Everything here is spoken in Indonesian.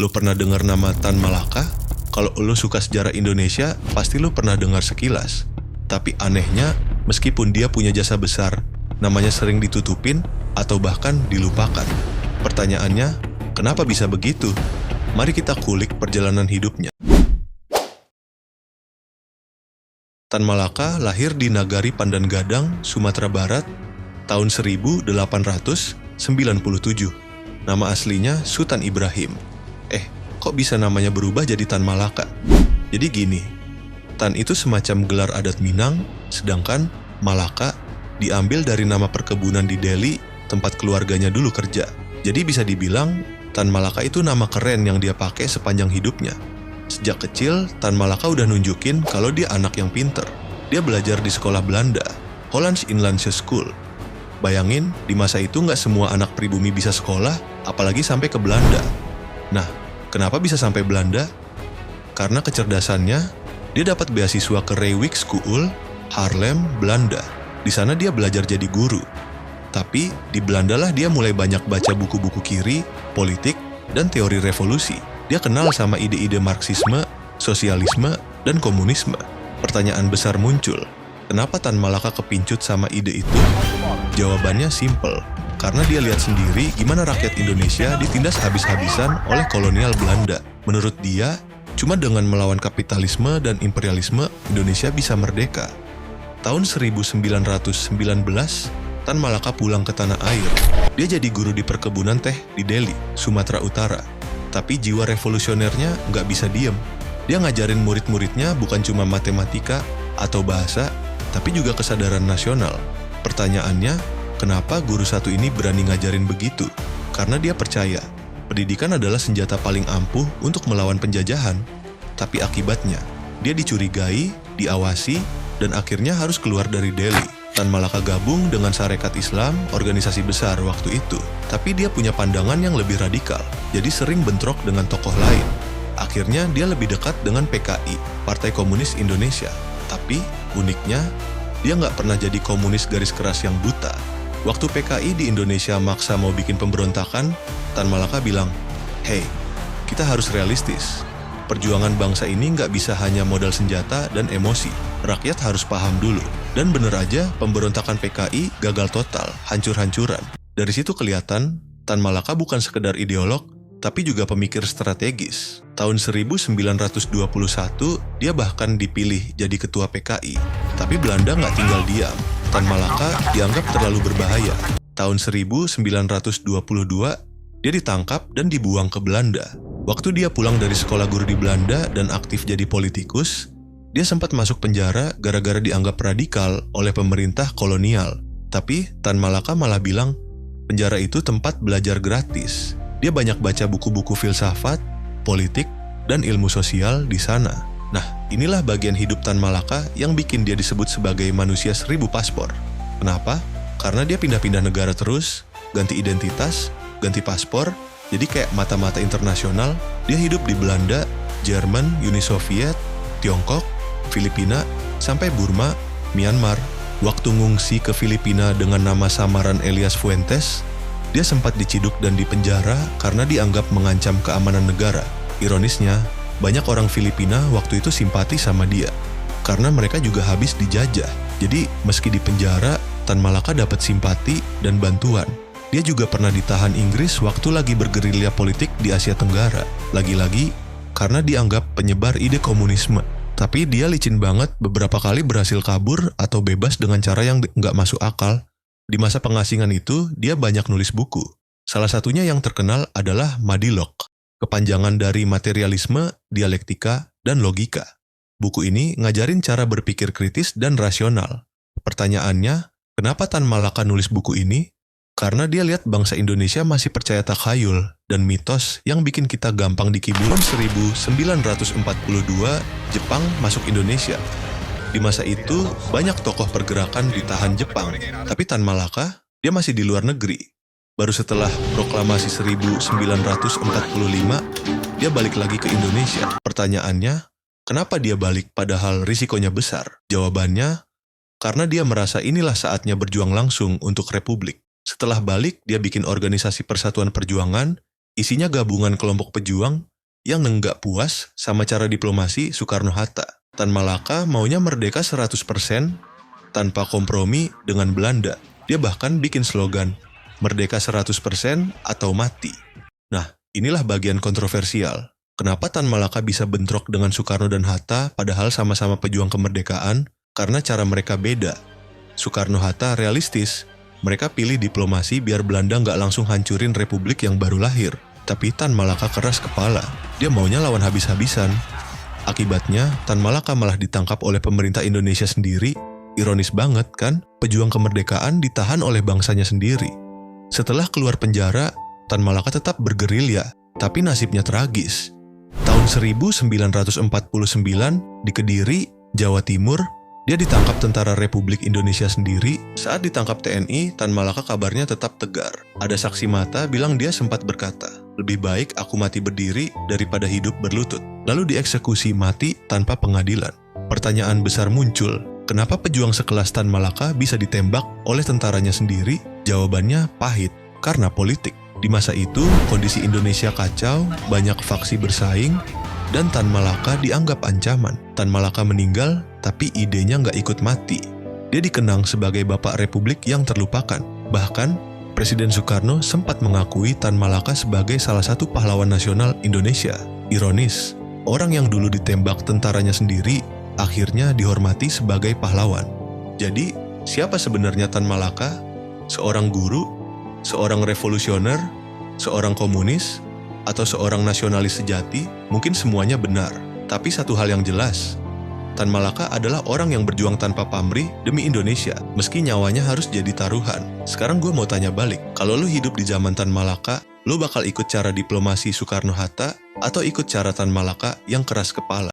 Lu pernah dengar nama Tan Malaka? Kalau lu suka sejarah Indonesia, pasti lu pernah dengar sekilas. Tapi anehnya, meskipun dia punya jasa besar, namanya sering ditutupin atau bahkan dilupakan. Pertanyaannya, kenapa bisa begitu? Mari kita kulik perjalanan hidupnya. Tan Malaka lahir di Nagari Pandan Gadang, Sumatera Barat, tahun 1897. Nama aslinya Sutan Ibrahim. Kok bisa namanya berubah jadi Tan Malaka? Jadi gini, Tan itu semacam gelar adat Minang, sedangkan Malaka diambil dari nama perkebunan di Delhi, tempat keluarganya dulu kerja. Jadi bisa dibilang, Tan Malaka itu nama keren yang dia pakai sepanjang hidupnya. Sejak kecil, Tan Malaka udah nunjukin kalau dia anak yang pinter. Dia belajar di sekolah Belanda, Hollands Inlandse School. Bayangin, di masa itu nggak semua anak pribumi bisa sekolah, apalagi sampai ke Belanda. Nah, kenapa bisa sampai Belanda? Karena kecerdasannya, dia dapat beasiswa ke Reewijk School, Haarlem, Belanda. Di sana dia belajar jadi guru. Tapi di Belanda lah dia mulai banyak baca buku-buku kiri, politik, dan teori revolusi. Dia kenal sama ide-ide Marxisme, sosialisme, dan komunisme. Pertanyaan besar muncul, kenapa Tan Malaka kepincut sama ide itu? Jawabannya simple. Karena dia lihat sendiri gimana rakyat Indonesia ditindas habis-habisan oleh kolonial Belanda. Menurut dia, cuma dengan melawan kapitalisme dan imperialisme, Indonesia bisa merdeka. Tahun 1919, Tan Malaka pulang ke tanah air. Dia jadi guru di perkebunan teh di Delhi, Sumatera Utara. Tapi jiwa revolusionernya nggak bisa diem. Dia ngajarin murid-muridnya bukan cuma matematika atau bahasa, tapi juga kesadaran nasional. Pertanyaannya, kenapa guru satu ini berani ngajarin begitu? Karena dia percaya, pendidikan adalah senjata paling ampuh untuk melawan penjajahan. Tapi akibatnya, dia dicurigai, diawasi, dan akhirnya harus keluar dari Delhi. Tan Malaka gabung dengan Sarekat Islam, organisasi besar waktu itu. Tapi dia punya pandangan yang lebih radikal, jadi sering bentrok dengan tokoh lain. Akhirnya dia lebih dekat dengan PKI, Partai Komunis Indonesia. Tapi, uniknya, dia nggak pernah jadi komunis garis keras yang buta. Waktu PKI di Indonesia maksa mau bikin pemberontakan, Tan Malaka bilang, "Hey, kita harus realistis. Perjuangan bangsa ini nggak bisa hanya modal senjata dan emosi. Rakyat harus paham dulu." Dan bener aja, pemberontakan PKI gagal total, hancur-hancuran. Dari situ kelihatan, Tan Malaka bukan sekedar ideolog, tapi juga pemikir strategis. Tahun 1921, dia bahkan dipilih jadi ketua PKI. Tapi Belanda nggak tinggal diam. Tan Malaka dianggap terlalu berbahaya. Tahun 1922, dia ditangkap dan dibuang ke Belanda. Waktu dia pulang dari sekolah guru di Belanda dan aktif jadi politikus, dia sempat masuk penjara gara-gara dianggap radikal oleh pemerintah kolonial. Tapi Tan Malaka malah bilang, penjara itu tempat belajar gratis. Dia banyak baca buku-buku filsafat, politik, dan ilmu sosial di sana. Nah, inilah bagian hidup Tan Malaka yang bikin dia disebut sebagai manusia 1000 paspor. Kenapa? Karena dia pindah-pindah negara terus, ganti identitas, ganti paspor, jadi kayak mata-mata internasional. Dia hidup di Belanda, Jerman, Uni Soviet, Tiongkok, Filipina, sampai Burma, Myanmar. Waktu ngungsi ke Filipina dengan nama samaran Elias Fuentes, dia sempat diciduk dan dipenjara karena dianggap mengancam keamanan negara. Ironisnya, banyak orang Filipina waktu itu simpati sama dia, karena mereka juga habis dijajah. Jadi, meski dipenjara, Tan Malaka dapat simpati dan bantuan. Dia juga pernah ditahan Inggris waktu lagi bergerilya politik di Asia Tenggara. Lagi-lagi, karena dianggap penyebar ide komunisme. Tapi dia licin banget, beberapa kali berhasil kabur atau bebas dengan cara yang nggak masuk akal. Di masa pengasingan itu, dia banyak nulis buku. Salah satunya yang terkenal adalah Madilog, kepanjangan dari materialisme, dialektika, dan logika. Buku ini ngajarin cara berpikir kritis dan rasional. Pertanyaannya, kenapa Tan Malaka nulis buku ini? Karena dia lihat bangsa Indonesia masih percaya takhayul dan mitos yang bikin kita gampang dikibulin. 1942, Jepang masuk Indonesia. Di masa itu, banyak tokoh pergerakan ditahan Jepang, tapi Tan Malaka, dia masih di luar negeri. Baru setelah proklamasi 1945, dia balik lagi ke Indonesia. Pertanyaannya, kenapa dia balik padahal risikonya besar? Jawabannya, karena dia merasa inilah saatnya berjuang langsung untuk Republik. Setelah balik, dia bikin organisasi Persatuan Perjuangan, isinya gabungan kelompok pejuang yang nggak puas sama cara diplomasi Soekarno-Hatta. Tan Malaka maunya merdeka 100% tanpa kompromi dengan Belanda. Dia bahkan bikin slogan, merdeka 100% atau mati. Nah, inilah bagian kontroversial. Kenapa Tan Malaka bisa bentrok dengan Soekarno dan Hatta padahal sama-sama pejuang kemerdekaan? Karena cara mereka beda. Soekarno-Hatta realistis. Mereka pilih diplomasi biar Belanda nggak langsung hancurin republik yang baru lahir. Tapi Tan Malaka keras kepala. Dia maunya lawan habis-habisan. Akibatnya, Tan Malaka malah ditangkap oleh pemerintah Indonesia sendiri. Ironis banget kan, pejuang kemerdekaan ditahan oleh bangsanya sendiri. Setelah keluar penjara, Tan Malaka tetap bergerilya, tapi nasibnya tragis. Tahun 1949 di Kediri, Jawa Timur, dia ditangkap tentara Republik Indonesia sendiri. Saat ditangkap TNI, Tan Malaka kabarnya tetap tegar. Ada saksi mata bilang dia sempat berkata, lebih baik aku mati berdiri daripada hidup berlutut. Lalu dieksekusi mati tanpa pengadilan. Pertanyaan besar muncul, kenapa pejuang sekelas Tan Malaka bisa ditembak oleh tentaranya sendiri? Jawabannya pahit, karena politik. Di masa itu, kondisi Indonesia kacau, banyak faksi bersaing, dan Tan Malaka dianggap ancaman. Tan Malaka meninggal, tapi idenya nggak ikut mati. Dia dikenang sebagai Bapak Republik yang terlupakan. Bahkan, Presiden Soekarno sempat mengakui Tan Malaka sebagai salah satu pahlawan nasional Indonesia. Ironis, orang yang dulu ditembak tentaranya sendiri, akhirnya dihormati sebagai pahlawan. Jadi, siapa sebenarnya Tan Malaka? Seorang guru? Seorang revolusioner? Seorang komunis? Atau seorang nasionalis sejati? Mungkin semuanya benar. Tapi satu hal yang jelas, Tan Malaka adalah orang yang berjuang tanpa pamrih demi Indonesia, meski nyawanya harus jadi taruhan. Sekarang gue mau tanya balik, kalau lu hidup di zaman Tan Malaka, lu bakal ikut cara diplomasi Soekarno-Hatta atau ikut cara Tan Malaka yang keras kepala?